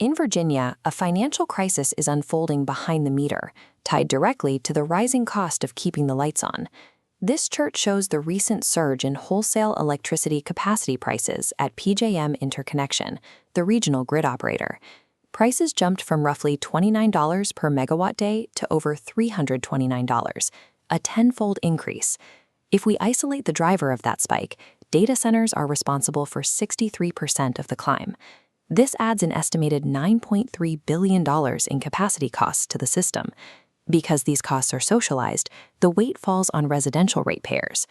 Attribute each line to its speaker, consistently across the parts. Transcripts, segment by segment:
Speaker 1: In Virginia, a financial crisis is unfolding behind the meter, tied directly to the rising cost of keeping the lights on. This chart shows the recent surge in wholesale electricity capacity prices at PJM Interconnection, the regional grid operator. Prices jumped from roughly $29 per megawatt day to over $329, a tenfold increase. If we isolate the driver of that spike, data centers are responsible for 63% of the climb. This adds an estimated $9.3 billion in capacity costs to the system. Because these costs are socialized, the weight falls on residential ratepayers.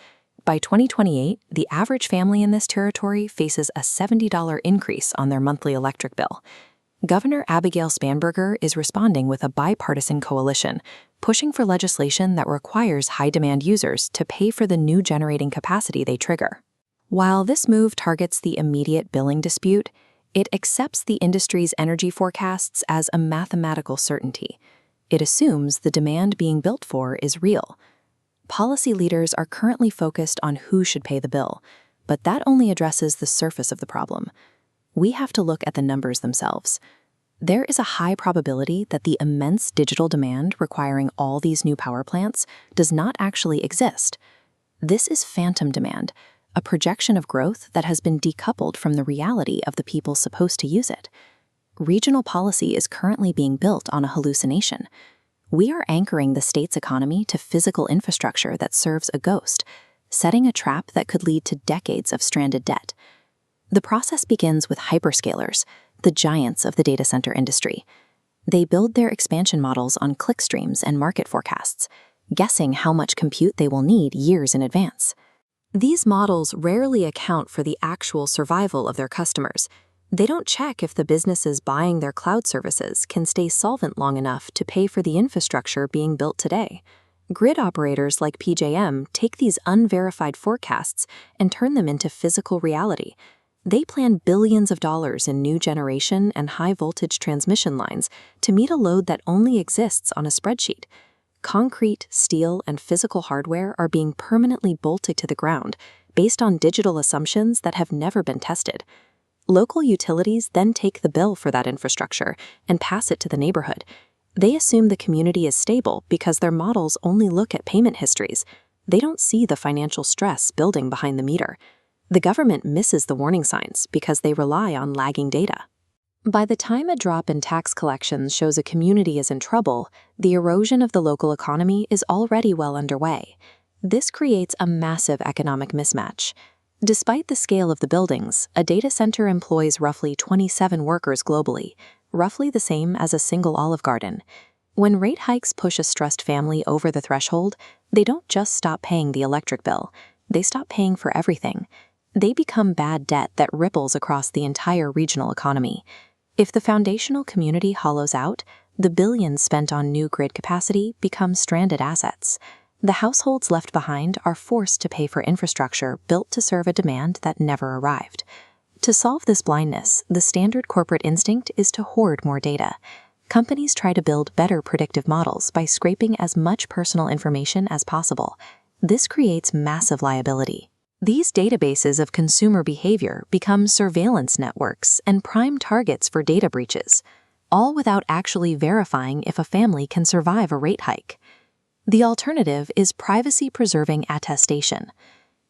Speaker 1: By 2028, the average family in this territory faces a $70 increase on their monthly electric bill. Governor Abigail Spanberger is responding with a bipartisan coalition, pushing for legislation that requires high-demand users to pay for the new generating capacity they trigger. While this move targets the immediate billing dispute, it accepts the industry's energy forecasts as a mathematical certainty. It assumes the demand being built for is real. Policy leaders are currently focused on who should pay the bill, but that only addresses the surface of the problem. We have to look at the numbers themselves. There is a high probability that the immense digital demand requiring all these new power plants does not actually exist. This is phantom demand, a projection of growth that has been decoupled from the reality of the people supposed to use it. Regional policy is currently being built on a hallucination. We are anchoring the state's economy to physical infrastructure that serves a ghost, setting a trap that could lead to decades of stranded debt. The process begins with hyperscalers, the giants of the data center industry. They build their expansion models on clickstreams and market forecasts, guessing how much compute they will need years in advance. These models rarely account for the actual survival of their customers. They don't check if the businesses buying their cloud services can stay solvent long enough to pay for the infrastructure being built today. Grid operators like PJM take these unverified forecasts and turn them into physical reality. They plan billions of dollars in new generation and high-voltage transmission lines to meet a load that only exists on a spreadsheet. Concrete, steel, and physical hardware are being permanently bolted to the ground based on digital assumptions that have never been tested. Local utilities then take the bill for that infrastructure and pass it to the neighborhood. They assume the community is stable because their models only look at payment histories. They don't see the financial stress building behind the meter. The government misses the warning signs because they rely on lagging data. By the time a drop in tax collections shows a community is in trouble, the erosion of the local economy is already well underway. This creates a massive economic mismatch. Despite the scale of the buildings, a data center employs roughly 27 workers globally, roughly the same as a single Olive Garden. When rate hikes push a stressed family over the threshold, they don't just stop paying the electric bill. They stop paying for everything. They become bad debt that ripples across the entire regional economy. If the foundational community hollows out, the billions spent on new grid capacity become stranded assets. The households left behind are forced to pay for infrastructure built to serve a demand that never arrived. To solve this blindness, the standard corporate instinct is to hoard more data. Companies try to build better predictive models by scraping as much personal information as possible. This creates massive liability. These databases of consumer behavior become surveillance networks and prime targets for data breaches, all without actually verifying if a family can survive a rate hike. The alternative is privacy-preserving attestation.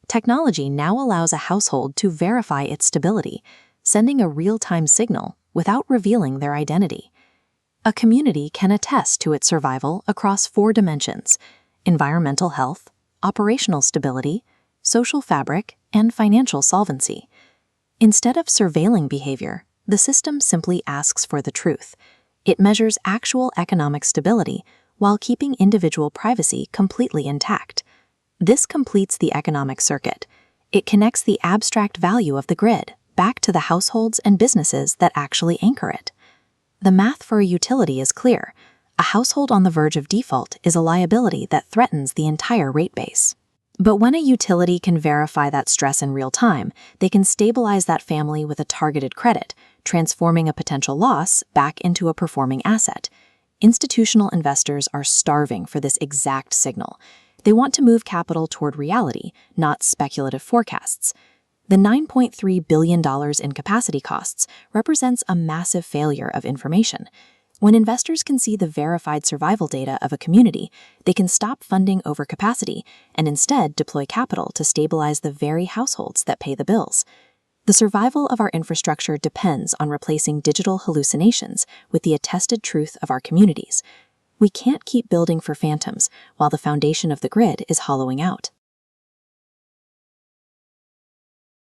Speaker 1: Technology now allows a household to verify its stability, sending a real-time signal without revealing their identity. A community can attest to its survival across 4 dimensions: environmental health, operational stability, social fabric, and financial solvency. Instead of surveilling behavior, the system simply asks for the truth. It measures actual economic stability while keeping individual privacy completely intact. This completes the economic circuit. It connects the abstract value of the grid back to the households and businesses that actually anchor it. The math for a utility is clear. A household on the verge of default is a liability that threatens the entire rate base. But when a utility can verify that stress in real time, they can stabilize that family with a targeted credit, transforming a potential loss back into a performing asset. Institutional investors are starving for this exact signal. They want to move capital toward reality, not speculative forecasts. The $9.3 billion in capacity costs represents a massive failure of information. When investors can see the verified survival data of a community, they can stop funding overcapacity and instead deploy capital to stabilize the very households that pay the bills. The survival of our infrastructure depends on replacing digital hallucinations with the attested truth of our communities. We can't keep building for phantoms while the foundation of the grid is hollowing out.